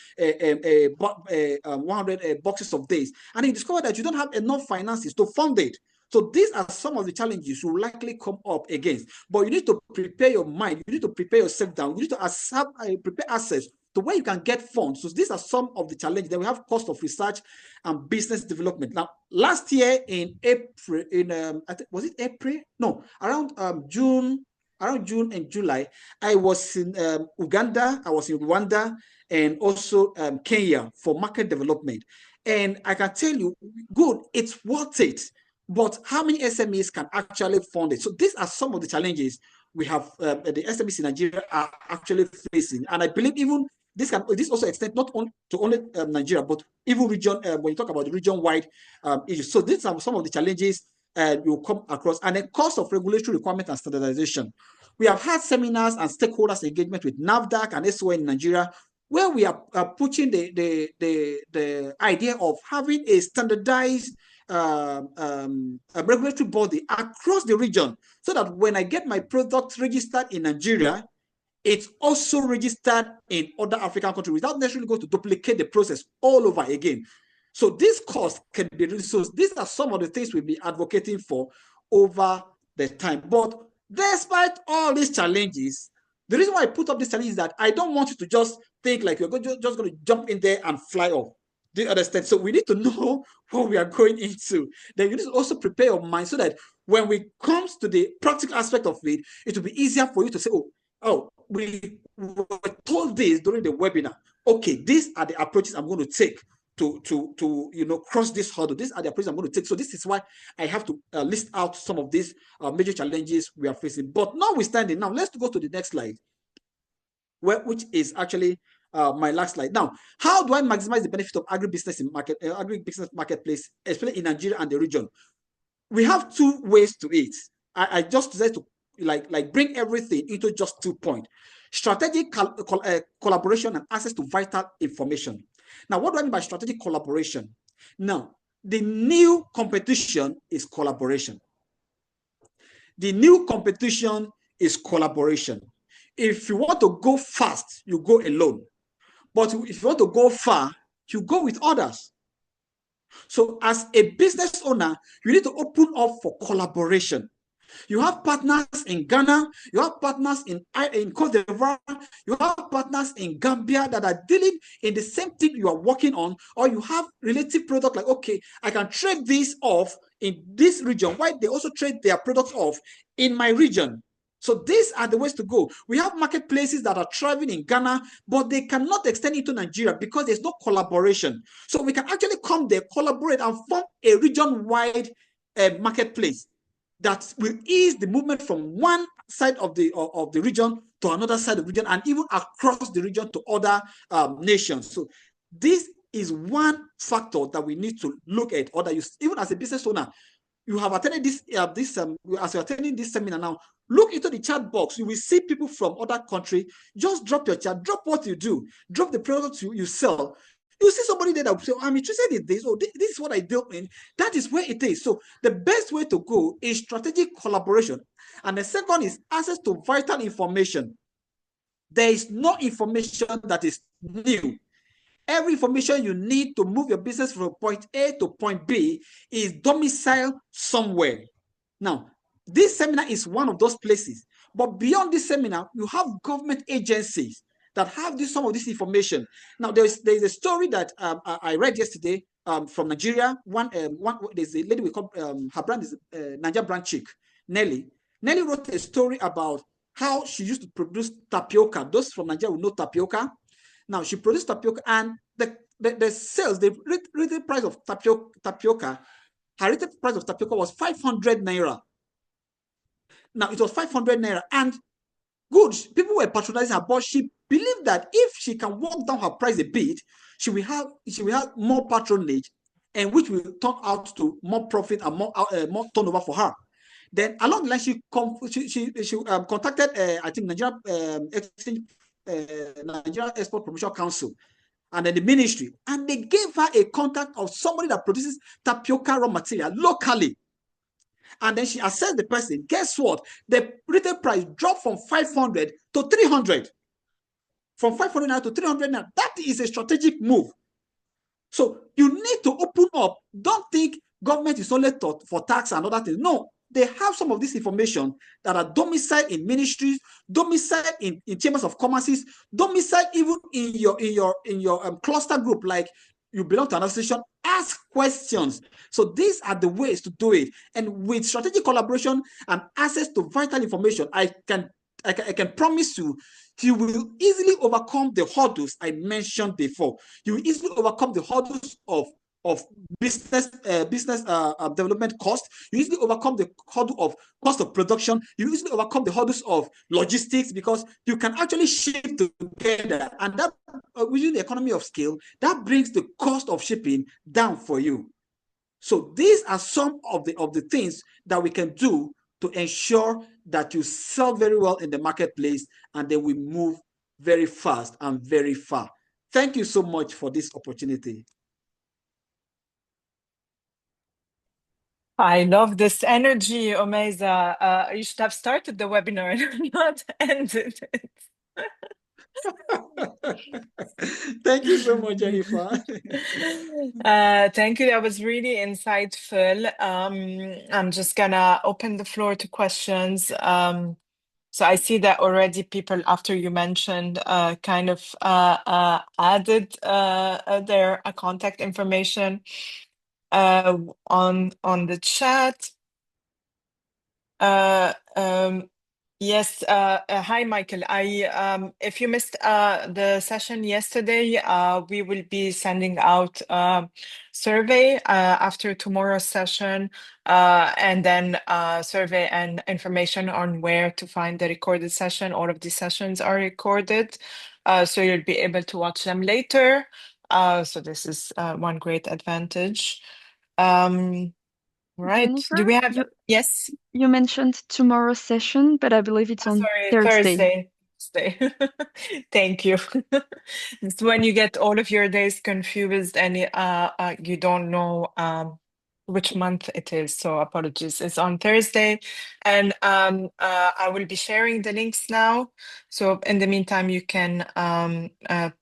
100 boxes of this, and you discover that you don't have enough finances to fund it. So these are some of the challenges you will likely come up against. But you need to prepare your mind. You need to prepare yourself down. You need to prepare access to where you can get funds. So these are some of the challenges. Then we have cost of research and business development. Now, last year in April, I think, was it April? No, around June and July, I was in Uganda, I was in Rwanda, and also Kenya for market development. And I can tell you, good, it's worth it. But how many SMEs can actually fund it? So these are some of the challenges we have, the SMEs in Nigeria are actually facing. And I believe even this also extend not only to Nigeria, but even region, when you talk about the region-wide issues. So these are some of the challenges you come across. And the cost of regulatory requirement and standardization. We have had seminars and stakeholders engagement with NAFDAC and SON in Nigeria, where we are pushing the idea of having a standardized a regulatory body across the region, so that when I get my product registered in Nigeria, it's also registered in other African countries without necessarily going to duplicate the process all over again. So this cost can be reduced. So these are some of the things we'll be advocating for over the time. But despite all these challenges, the reason why I put up this challenge is that I don't want you to just think like you're just going to jump in there and fly off. Do you understand? So we need to know what we are going into. Then you need to also prepare your mind so that when we comes to the practical aspect of it, it will be easier for you to say, oh, we were told this during the webinar. Okay, these are the approaches I'm going to take to cross this hurdle. These are the approaches I'm going to take. So this is why I have to list out some of these major challenges we are facing. But notwithstanding, now let's go to the next slide, which is actually my last slide. Now, how do I maximize the benefit of agribusiness agribusiness marketplace, especially in Nigeria and the region? We have two ways to it. I just decided to bring everything into just 2 points: strategic collaboration and access to vital information. Now, what do I mean by strategic collaboration? Now, the new competition is collaboration. The new competition is collaboration. If you want to go fast, you go alone. But if you want to go far, you go with others. So as a business owner, you need to open up for collaboration. You have partners in Ghana, you have partners in Cote d'Ivoire, you have partners in Gambia that are dealing in the same thing you are working on, or you have relative product like, okay, I can trade this off in this region, while they also trade their products off in my region. So these are the ways to go. We have marketplaces that are thriving in Ghana, but they cannot extend into Nigeria because there's no collaboration. So we can actually come there, collaborate, and form a region-wide marketplace that will ease the movement from one side of the region to another side of the region, and even across the region to other nations. So this is one factor that we need to look at, or that you, even as a business owner, you have attended this as you're attending this seminar now, look into the chat box. You will see people from other countries. Just drop your chat, drop what you do, drop the products you sell. You see somebody there that will say, I'm interested in this, or this is what I deal in. That is where it is. So the best way to go is strategic collaboration. And the second is access to vital information. There is no information that is new. Every information you need to move your business from point A to point B is domiciled somewhere. Now, this seminar is one of those places. But beyond this seminar, you have government agencies that have some of this information. Now, there's a story that I read yesterday from Nigeria. There's a lady we call, her brand is Nigeria Brand Chick, Nelly. Nelly wrote a story about how she used to produce tapioca. Those from Nigeria will know tapioca. Now, she produced tapioca, and the sales, the retail price of tapioca, her retail price of tapioca was 500 naira. Now, it was 500 naira, and good, people were patronizing her, but she believed that if she can walk down her price a bit, she will have more patronage, and which will turn out to more profit and more turnover for her. Then along the line, she contacted I think Nigeria Nigeria Export Promotion Council and then the ministry, and they gave her a contact of somebody that produces tapioca raw material locally. And then she assessed the person. Guess what? The retail price dropped from 500 to 300. From 500 now to 300 now. That is a strategic move. So you need to open up. Don't think government is only for tax and other things. No, they have some of this information that are domiciled in ministries, domiciled in chambers of commerce, domiciled even in your cluster group, like you belong to an association. Ask questions. So these are the ways to do it. And with strategic collaboration and access to vital information, I can promise you will easily overcome the hurdles I mentioned before. You will easily overcome the hurdles of of business development cost. You easily overcome the hurdle of cost of production. You easily overcome the hurdles of logistics because you can actually ship together, and that within the economy of scale, that brings the cost of shipping down for you. So these are some of the things that we can do to ensure that you sell very well in the marketplace, and then we move very fast and very far. Thank you so much for this opportunity. I love this energy, Omeza. You should have started the webinar and not ended it. Thank you so much, Jennifer. Thank you. That was really insightful. I'm just gonna open the floor to questions. So I see that already people, after you mentioned, kind of added their contact information on the chat. Yes. Hi, Michael. If you missed the session yesterday, we will be sending out survey after tomorrow's session, and then survey and information on where to find the recorded session. All of these sessions are recorded, so you'll be able to watch them later. So this is one great advantage. Right. Do Jennifer, we have? Yes. you mentioned tomorrow's session, but I believe it's on Sorry, Thursday. Thursday. Thank you. It's when you get all of your days confused and you don't know which month it is. So apologies. It's on Thursday, and I will be sharing the links now. So in the meantime, you can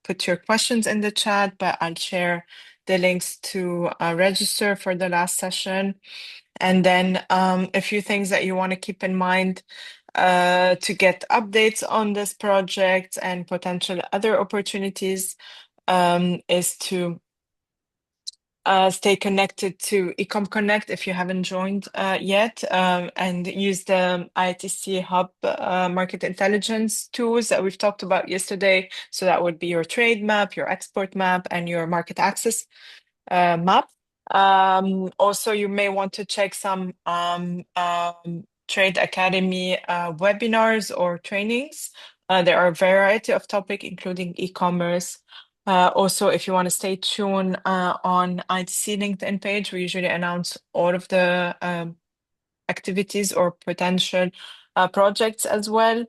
put your questions in the chat, but I'll share the links to register for the last session. And then a few things that you want to keep in mind to get updates on this project and potential other opportunities is to stay connected to Ecom Connect if you haven't joined yet, and use the ITC Hub market intelligence tools that we've talked about yesterday. So that would be your trade map, your export map, and your market access map. Also, you may want to check some Trade Academy webinars or trainings. There are a variety of topics, including e-commerce. Also, if you want to stay tuned on ITC LinkedIn page, we usually announce all of the activities or potential projects as well.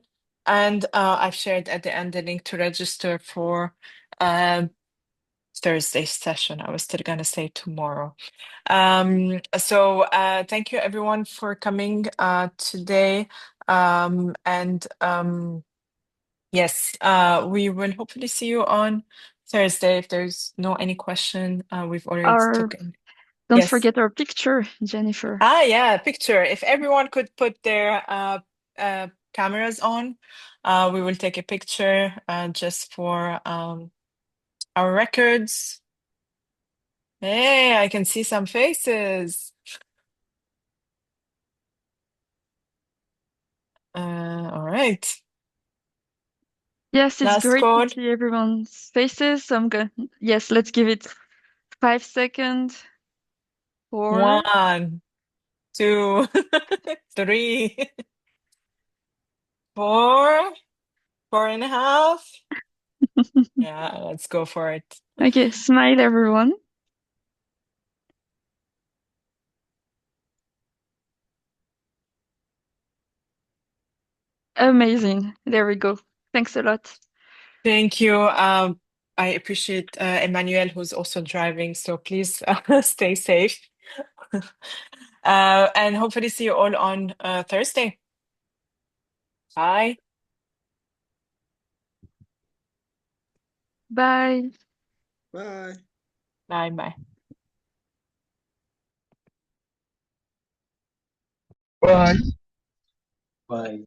And I've shared at the end the link to register for Thursday's session. I was still gonna say tomorrow. So thank you everyone for coming today. And yes, we will hopefully see you on Thursday. If there's no any question, we've already Our taken. Don't Yes. forget our picture, Jennifer. Yeah, picture. If everyone could put their cameras on, we will take a picture just for our records. Hey, I can see some faces. All right. Yes, it's Last great to call. see everyone's faces. So I'm good. Yes, let's give it 5 seconds. 4. 1, 2, 3, 4, 4.5. Yeah, let's go for it. Okay, smile everyone. Amazing. There we go. Thanks a lot. Thank you. I appreciate Emmanuel, who's also driving, so please stay safe. And hopefully see you all on Thursday. Bye. Bye. Bye. Bye bye. Bye. Bye.